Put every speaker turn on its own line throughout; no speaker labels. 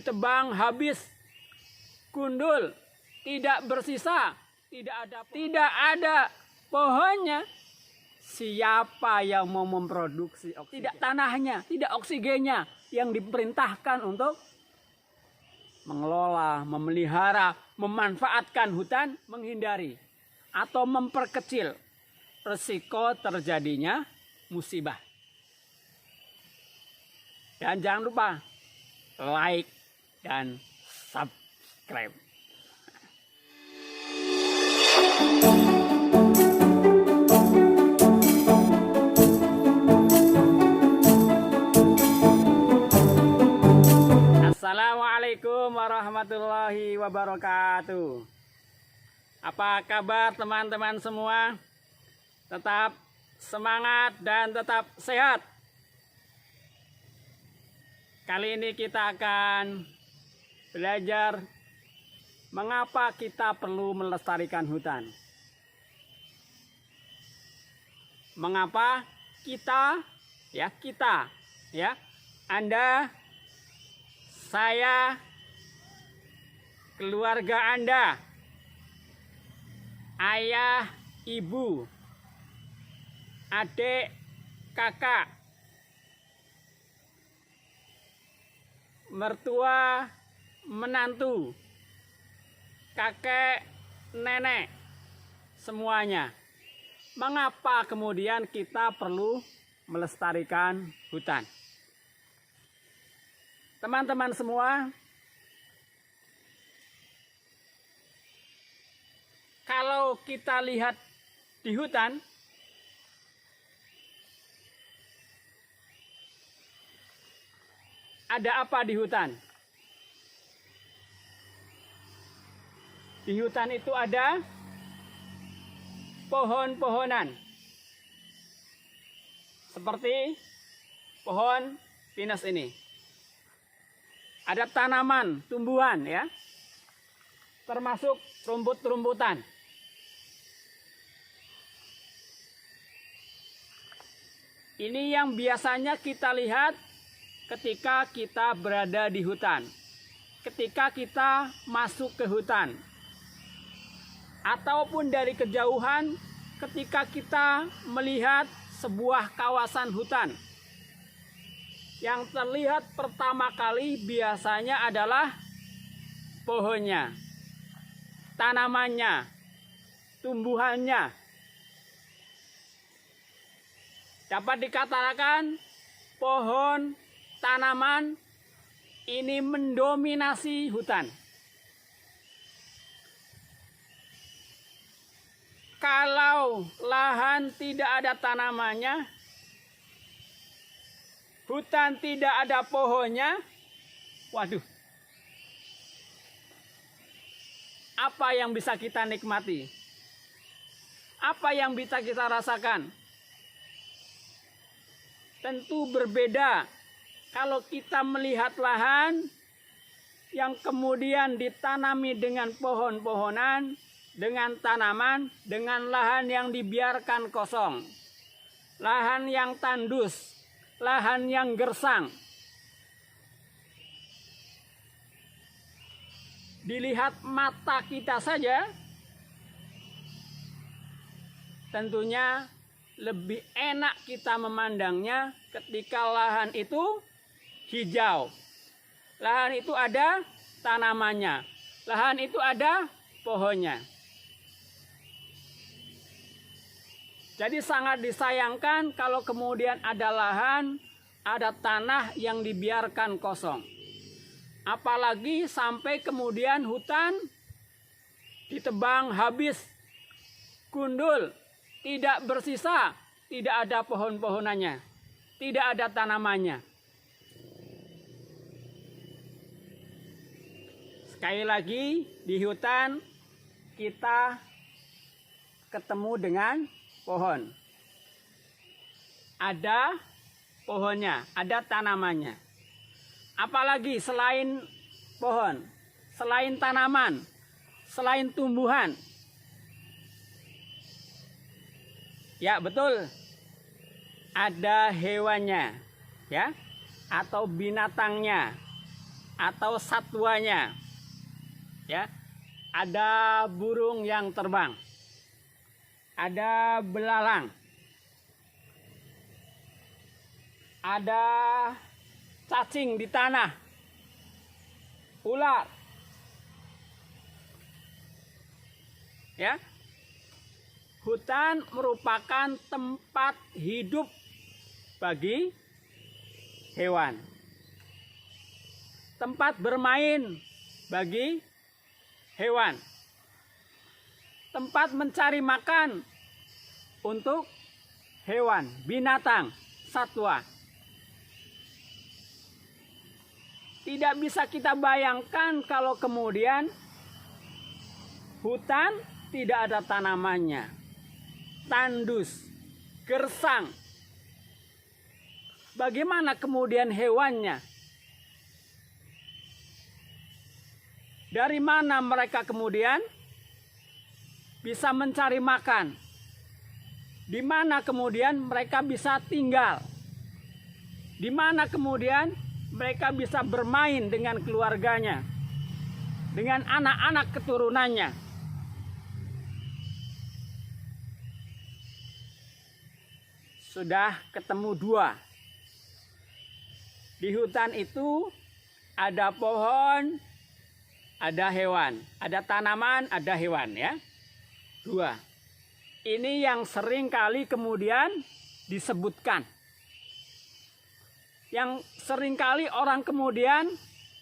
ditebang habis, gundul, tidak bersisa, tidak ada pohonnya. Siapa yang mau memproduksi oksigen? Tidak tanahnya, tidak oksigennya yang diperintahkan untuk mengelola, memelihara, memanfaatkan hutan, menghindari atau memperkecil resiko terjadinya musibah. Dan jangan lupa like dan subscribe. Assalamualaikum warahmatullahi wabarakatuh. Apa kabar teman-teman semua? Tetap semangat dan tetap sehat. Kali ini kita akan belajar mengapa kita perlu melestarikan hutan. Mengapa kita, Anda, saya, keluarga Anda, ayah, ibu, adik, kakak, mertua, menantu, kakek, nenek, semuanya. Mengapa kemudian kita perlu melestarikan hutan? Teman-teman semua, kalau kita lihat di hutan, ada apa di hutan? Di hutan itu ada pohon-pohonan. Seperti pohon pinus ini. Ada tanaman, tumbuhan ya. Termasuk rumput-rumputan. Ini yang biasanya kita lihat ketika kita berada di hutan. Ketika kita masuk ke hutan. Ataupun dari kejauhan ketika kita melihat sebuah kawasan hutan. Yang terlihat pertama kali biasanya adalah pohonnya, tanamannya, tumbuhannya. Dapat dikatakan pohon, tanaman ini mendominasi hutan. Kalau lahan tidak ada tanamannya, hutan tidak ada pohonnya, waduh, apa yang bisa kita nikmati? Apa yang bisa kita rasakan? Tentu berbeda kalau kita melihat lahan yang kemudian ditanami dengan pohon-pohonan, dengan tanaman, dengan lahan yang dibiarkan kosong, lahan yang tandus, lahan yang gersang. Dilihat mata kita saja, tentunya lebih enak kita memandangnya ketika lahan itu hijau. Lahan itu ada tanamannya, lahan itu ada pohonnya. Jadi sangat disayangkan kalau kemudian ada lahan, ada tanah yang dibiarkan kosong. Apalagi sampai kemudian hutan ditebang habis, gundul, tidak bersisa, tidak ada pohon-pohonannya, tidak ada tanamannya. Sekali lagi, di hutan kita ketemu dengan pohon. Ada pohonnya, ada tanamannya. Apalagi selain pohon, selain tanaman, selain tumbuhan. Ya, betul. Ada hewannya, ya, atau binatangnya. atau satwanya. Ya. Ada burung yang terbang. Ada belalang. Ada cacing di tanah. Ular. Ya. Hutan merupakan tempat hidup bagi hewan. Tempat bermain bagi hewan. Tempat mencari makan untuk hewan, binatang, satwa. Tidak bisa kita bayangkan kalau kemudian hutan tidak ada tanamannya, tandus, gersang. Bagaimana kemudian hewannya? Dari mana mereka kemudian bisa mencari makan? Di mana kemudian mereka bisa tinggal? Di mana kemudian mereka bisa bermain dengan keluarganya, dengan anak-anak keturunannya? Sudah ketemu dua. Di hutan itu ada pohon, ada hewan, ada tanaman, ada hewan, ya. Dua. Ini yang sering kali kemudian disebutkan. Yang sering kali orang kemudian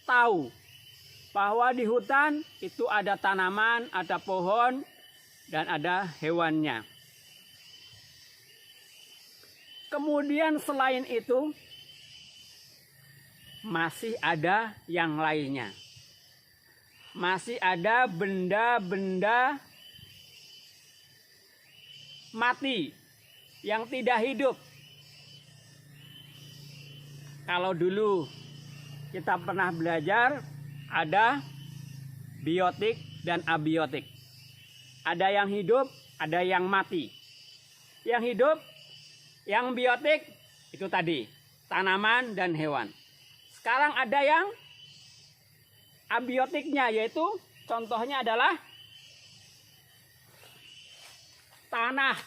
tahu bahwa di hutan itu ada tanaman, ada pohon, dan ada hewannya. Kemudian selain itu masih ada yang lainnya. Masih ada benda-benda mati yang tidak hidup. Kalau dulu kita pernah belajar ada biotik dan abiotik. Ada yang hidup, ada yang mati. Yang hidup, yang biotik itu tadi, tanaman dan hewan. Sekarang ada yang abiotiknya, yaitu contohnya adalah tanah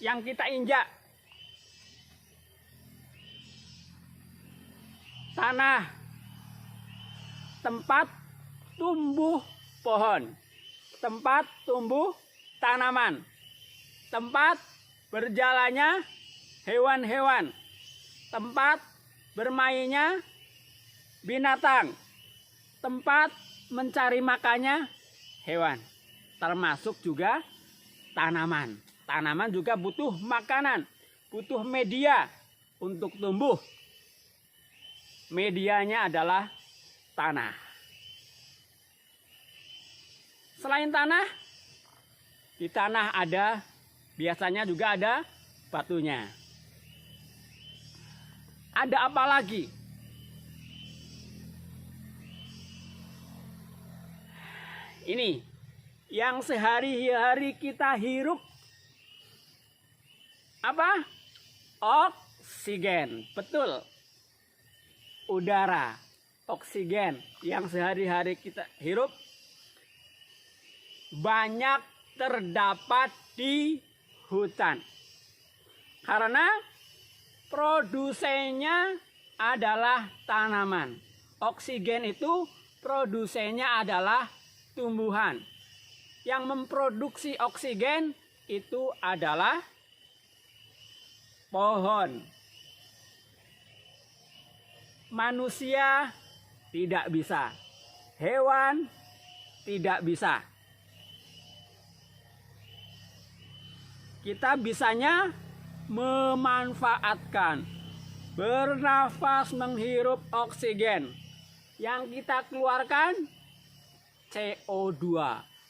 yang kita injak. Tanah tempat tumbuh pohon, tempat tumbuh tanaman, tempat berjalannya hewan-hewan, tempat bermainnya binatang, tempat mencari makannya hewan, termasuk juga tanaman. Tanaman juga butuh makanan, butuh media untuk tumbuh. Medianya adalah tanah. Selain tanah, di tanah ada, biasanya juga ada batunya. Ada apa lagi? Ini yang sehari-hari kita hirup. Apa? Oksigen. Betul. Udara, oksigen yang sehari-hari kita hirup banyak terdapat di hutan. Karena produsennya adalah tanaman. Oksigen itu produsennya adalah tumbuhan. Yang memproduksi oksigen itu adalah pohon. Manusia tidak bisa, hewan tidak bisa. Kita bisanya memanfaatkan, bernafas, menghirup oksigen. Yang kita keluarkan CO2,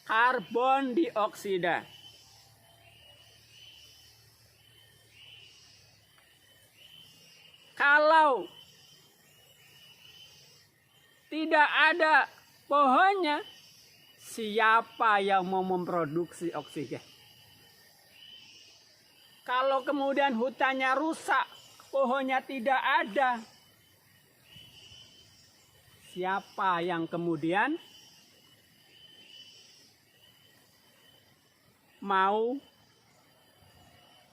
karbon dioksida. Kalau tidak ada pohonnya, siapa yang mau memproduksi oksigen? Kalau kemudian hutannya rusak, pohonnya tidak ada, siapa yang kemudian mau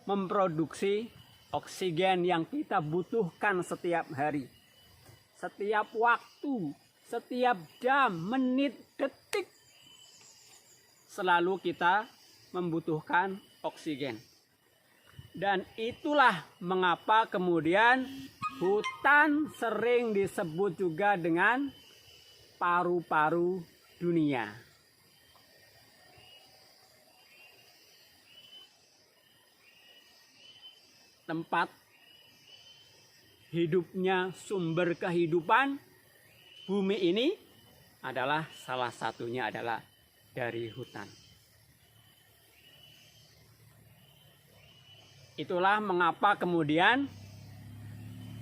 memproduksi oksigen yang kita butuhkan setiap hari, setiap waktu, setiap jam, menit, detik, selalu kita membutuhkan oksigen. Dan itulah mengapa kemudian hutan sering disebut juga dengan paru-paru dunia. Tempat hidupnya sumber kehidupan bumi ini adalah salah satunya adalah dari hutan. Itulah mengapa kemudian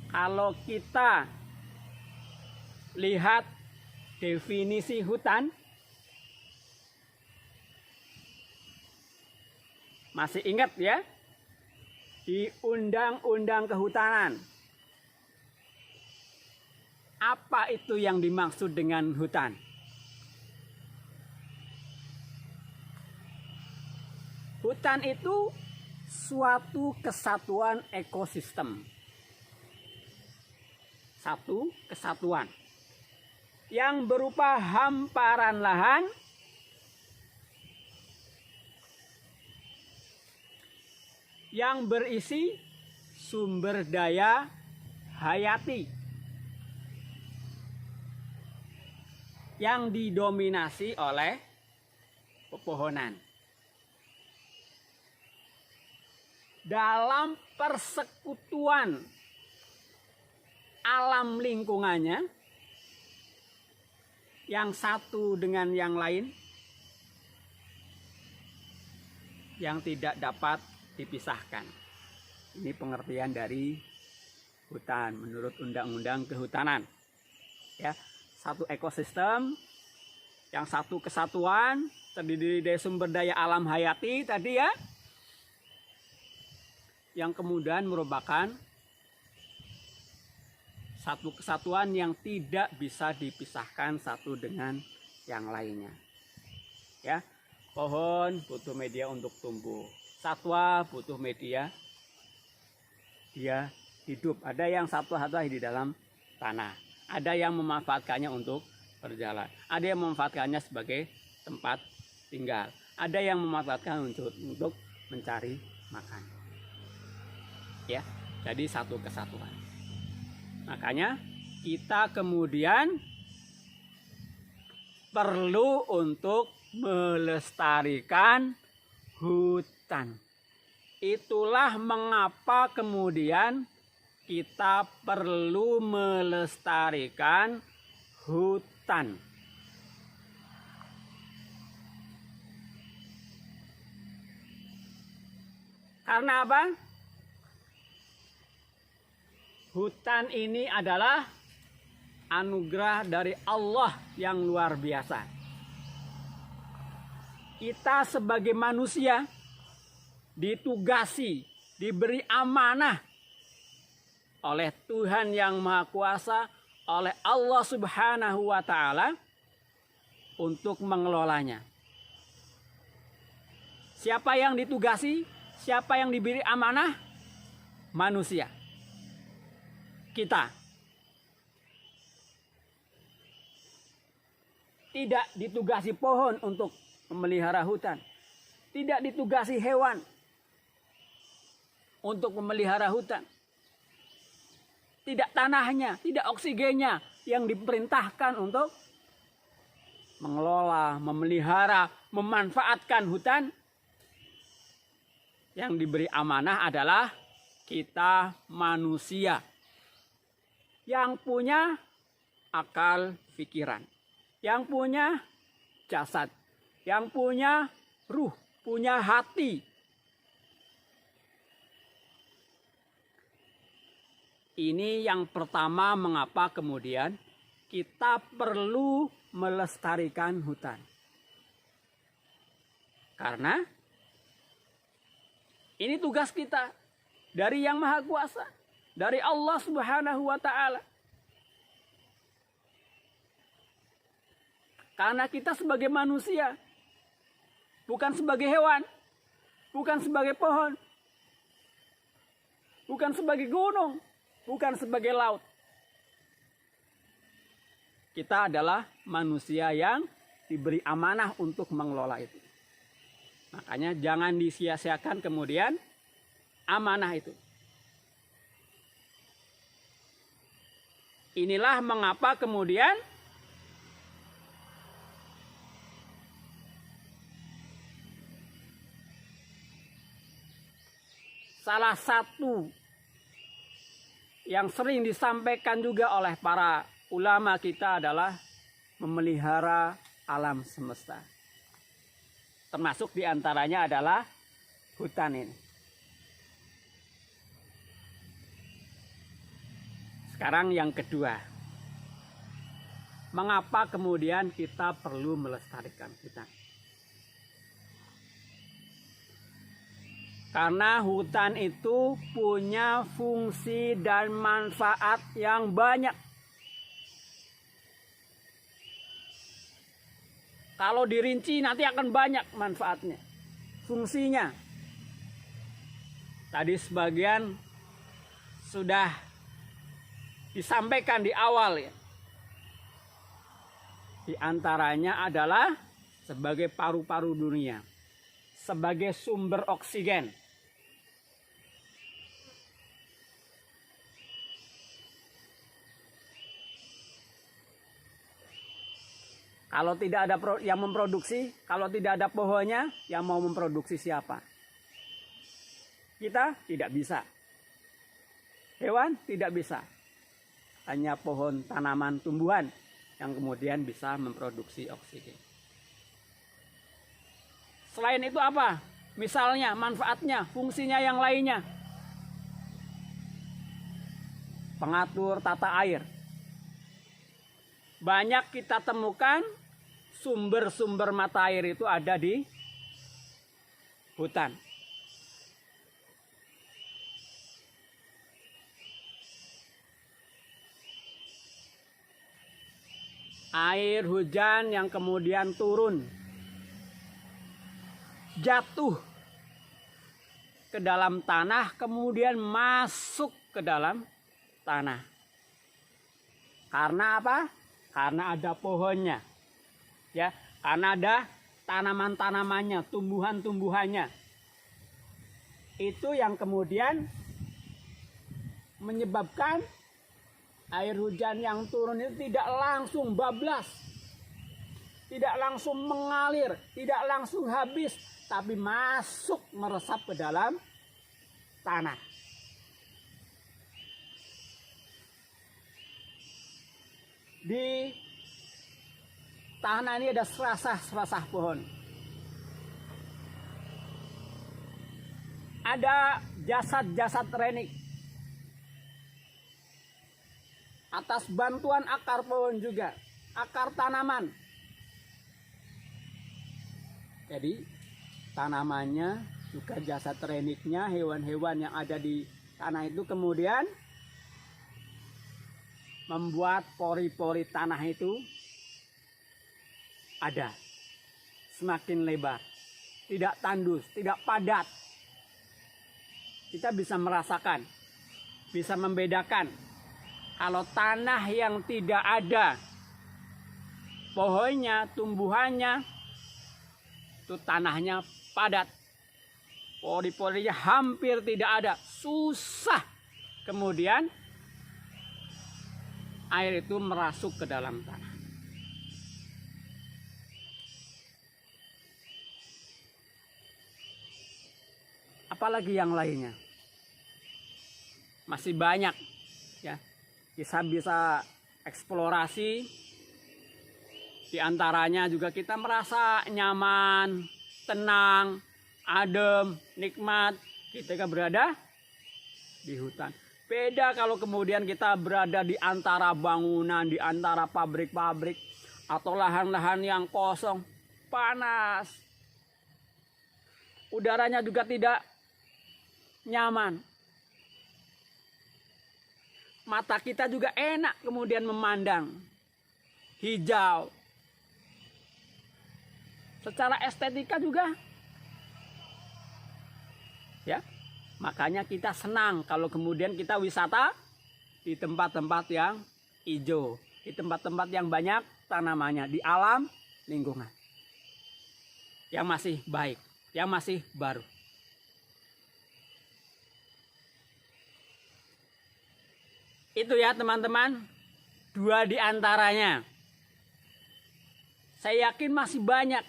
kalau kita lihat definisi hutan, masih ingat ya? Di Undang-Undang Kehutanan. Apa itu yang dimaksud dengan hutan? Hutan itu suatu kesatuan ekosistem. Satu kesatuan yang berupa hamparan lahan yang berisi sumber daya hayati yang didominasi oleh pepohonan. Dalam persekutuan alam lingkungannya, yang satu dengan yang lain, yang tidak dapat dipisahkan. Ini pengertian dari hutan menurut Undang-Undang Kehutanan. Ya, satu ekosistem, yang satu kesatuan terdiri dari sumber daya alam hayati tadi ya, yang kemudian merupakan satu kesatuan yang tidak bisa dipisahkan satu dengan yang lainnya. Ya, pohon butuh media untuk tumbuh. Satwa butuh media, dia hidup. Ada yang satwa-satwa di dalam tanah. Ada yang memanfaatkannya untuk berjalan. Ada yang memanfaatkannya sebagai tempat tinggal. Ada yang memanfaatkan untuk mencari makan. Ya, jadi satu kesatuan. Makanya kita kemudian perlu untuk melestarikan hutan. Itulah mengapa kemudian kita perlu melestarikan hutan. Karena apa? Hutan ini adalah anugerah dari Allah yang luar biasa. Kita sebagai manusia ditugasi, diberi amanah oleh Tuhan yang Maha Kuasa, oleh Allah Subhanahu wa Ta'ala untuk mengelolanya. Siapa yang ditugasi? Siapa yang diberi amanah? Manusia. Kita. Tidak ditugasi pohon untuk memelihara hutan. Tidak ditugasi hewan untuk memelihara hutan. Tidak tanahnya, tidak oksigennya yang diperintahkan untuk mengelola, memelihara, memanfaatkan hutan. Yang diberi amanah adalah kita manusia yang punya akal pikiran, yang punya jasad, yang punya ruh, punya hati. Ini yang pertama mengapa kemudian kita perlu melestarikan hutan. Karena ini tugas kita dari Yang Maha Kuasa, dari Allah Subhanahu wa Ta'ala. Karena kita sebagai manusia, bukan sebagai hewan, bukan sebagai pohon, bukan sebagai gunung, bukan sebagai laut. Kita adalah manusia yang diberi amanah untuk mengelola itu. Makanya jangan disia-siakan kemudian amanah itu. Inilah mengapa kemudian salah satu yang sering disampaikan juga oleh para ulama kita adalah memelihara alam semesta. Termasuk diantaranya adalah hutan ini. Sekarang yang kedua, mengapa kemudian kita perlu melestarikan hutan? Karena hutan itu punya fungsi dan manfaat yang banyak. Kalau dirinci nanti akan banyak manfaatnya, fungsinya. Tadi sebagian sudah disampaikan di awal ya. Di antaranya adalah sebagai paru-paru dunia, sebagai sumber oksigen. Kalau tidak ada yang memproduksi, kalau tidak ada pohonnya, yang mau memproduksi siapa? Kita tidak bisa. Hewan tidak bisa. Hanya pohon, tanaman, tumbuhan yang kemudian bisa memproduksi oksigen. Selain itu apa? Misalnya manfaatnya, fungsinya yang lainnya. Pengatur tata air. Banyak kita temukan sumber-sumber mata air itu ada di hutan. Air hujan yang kemudian turun, jatuh ke dalam tanah, kemudian masuk ke dalam tanah. Karena apa? Karena ada pohonnya, ya. Karena ada tanaman-tanamannya, tumbuhan-tumbuhannya. Itu yang kemudian menyebabkan air hujan yang turun itu tidak langsung bablas, tidak langsung mengalir, tidak langsung habis, tapi masuk meresap ke dalam tanah. Di tanah ini ada serasah-serasah pohon. Ada jasad-jasad renik. Atas bantuan akar pohon juga, akar tanaman. Jadi tanamannya juga jasad reniknya, hewan-hewan yang ada di tanah itu kemudian membuat pori-pori tanah itu ada semakin lebar, tidak tandus, tidak padat. Kita bisa merasakan, bisa membedakan kalau tanah yang tidak ada pohonnya, tumbuhannya, itu tanahnya padat, pori-porinya hampir tidak ada, susah kemudian air itu merasuk ke dalam tanah. Apalagi yang lainnya, masih banyak ya. Kita bisa eksplorasi, di antaranya juga kita merasa nyaman, tenang, adem, nikmat ketika berada di hutan. Beda kalau kemudian kita berada di antara bangunan, di antara pabrik-pabrik, atau lahan-lahan yang kosong, panas. Udaranya juga tidak nyaman. Mata kita juga enak kemudian memandang, hijau, secara estetika juga. Ya, makanya kita senang kalau kemudian kita wisata di tempat-tempat yang hijau, di tempat-tempat yang banyak tanamannya, di alam lingkungan yang masih baik, yang masih baru. Itu ya teman-teman, 2 di antaranya. Saya yakin masih banyak.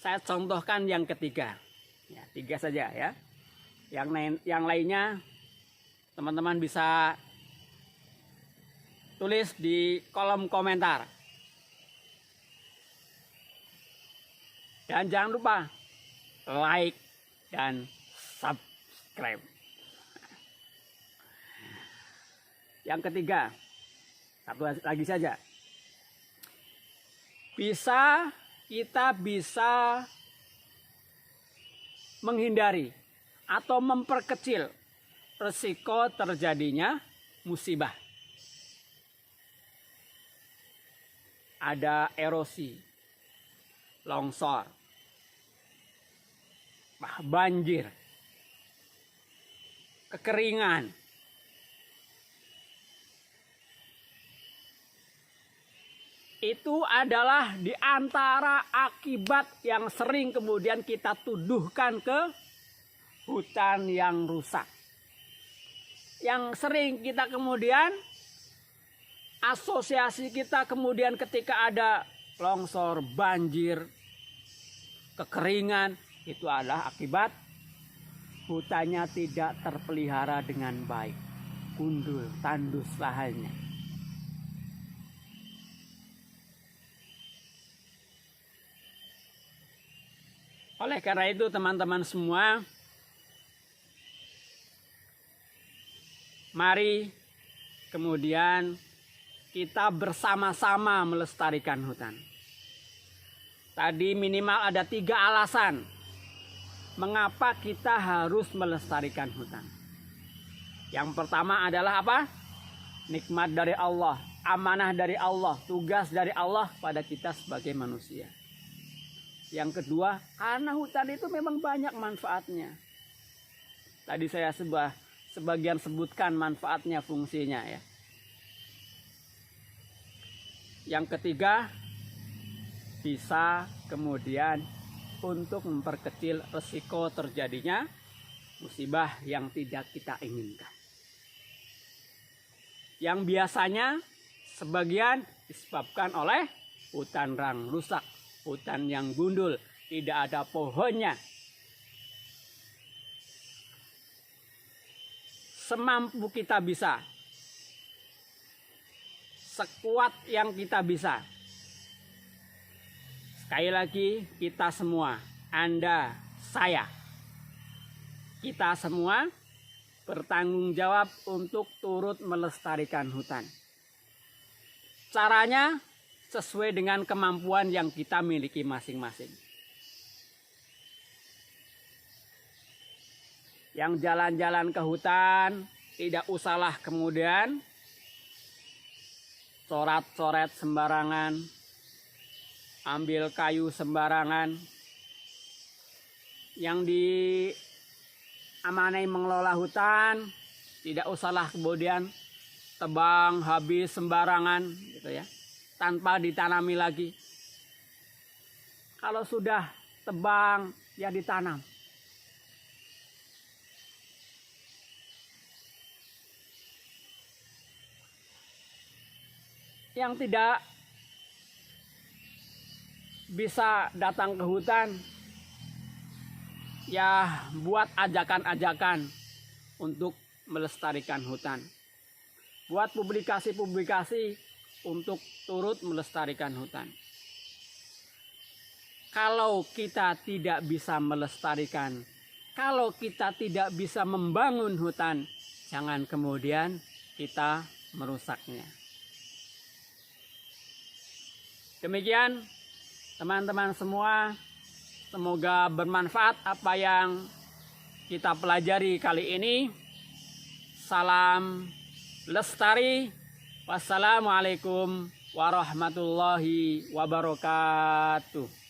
Saya contohkan yang ketiga. Ya, 3 saja ya. Yang lainnya teman-teman bisa tulis di kolom komentar. Dan jangan lupa like dan subscribe. Yang ketiga, satu lagi saja. Kita bisa menghindari atau memperkecil risiko terjadinya musibah. Ada erosi, longsor, banjir, kekeringan. Itu adalah di antara akibat yang sering kemudian kita tuduhkan ke hutan yang rusak. Yang sering kita kemudian asosiasi kita kemudian ketika ada longsor, banjir, kekeringan, itu adalah akibat hutannya tidak terpelihara dengan baik. Gundul, tandus lahannya. Oleh karena itu teman-teman semua, mari kemudian kita bersama-sama melestarikan hutan. Tadi minimal ada 3 alasan mengapa kita harus melestarikan hutan. Yang pertama adalah apa? Nikmat dari Allah, amanah dari Allah, tugas dari Allah pada kita sebagai manusia. Yang kedua, karena hutan itu memang banyak manfaatnya. Tadi saya sebagian sebutkan manfaatnya, fungsinya ya. Yang ketiga, bisa kemudian untuk memperkecil risiko terjadinya musibah yang tidak kita inginkan. Yang biasanya sebagian disebabkan oleh hutan yang rusak, hutan yang gundul, tidak ada pohonnya. Semampu kita bisa, sekuat yang kita bisa. Sekali lagi, kita semua, Anda, saya, kita semua bertanggung jawab untuk turut melestarikan hutan. Caranya sesuai dengan kemampuan yang kita miliki masing-masing. Yang jalan-jalan ke hutan, tidak usahlah kemudian coret-coret sembarangan, ambil kayu sembarangan. Yang diamanai mengelola hutan, tidak usahlah kemudian tebang habis sembarangan gitu ya, tanpa ditanami lagi. Kalau sudah tebang, ya ditanam. Yang tidak bisa datang ke hutan, ya buat ajakan-ajakan untuk melestarikan hutan. Buat publikasi-publikasi untuk turut melestarikan hutan. Kalau kita tidak bisa melestarikan, kalau kita tidak bisa membangun hutan, jangan kemudian kita merusaknya. Demikian teman-teman semua, semoga bermanfaat apa yang kita pelajari kali ini. Salam lestari. Wassalamualaikum warahmatullahi wabarakatuh.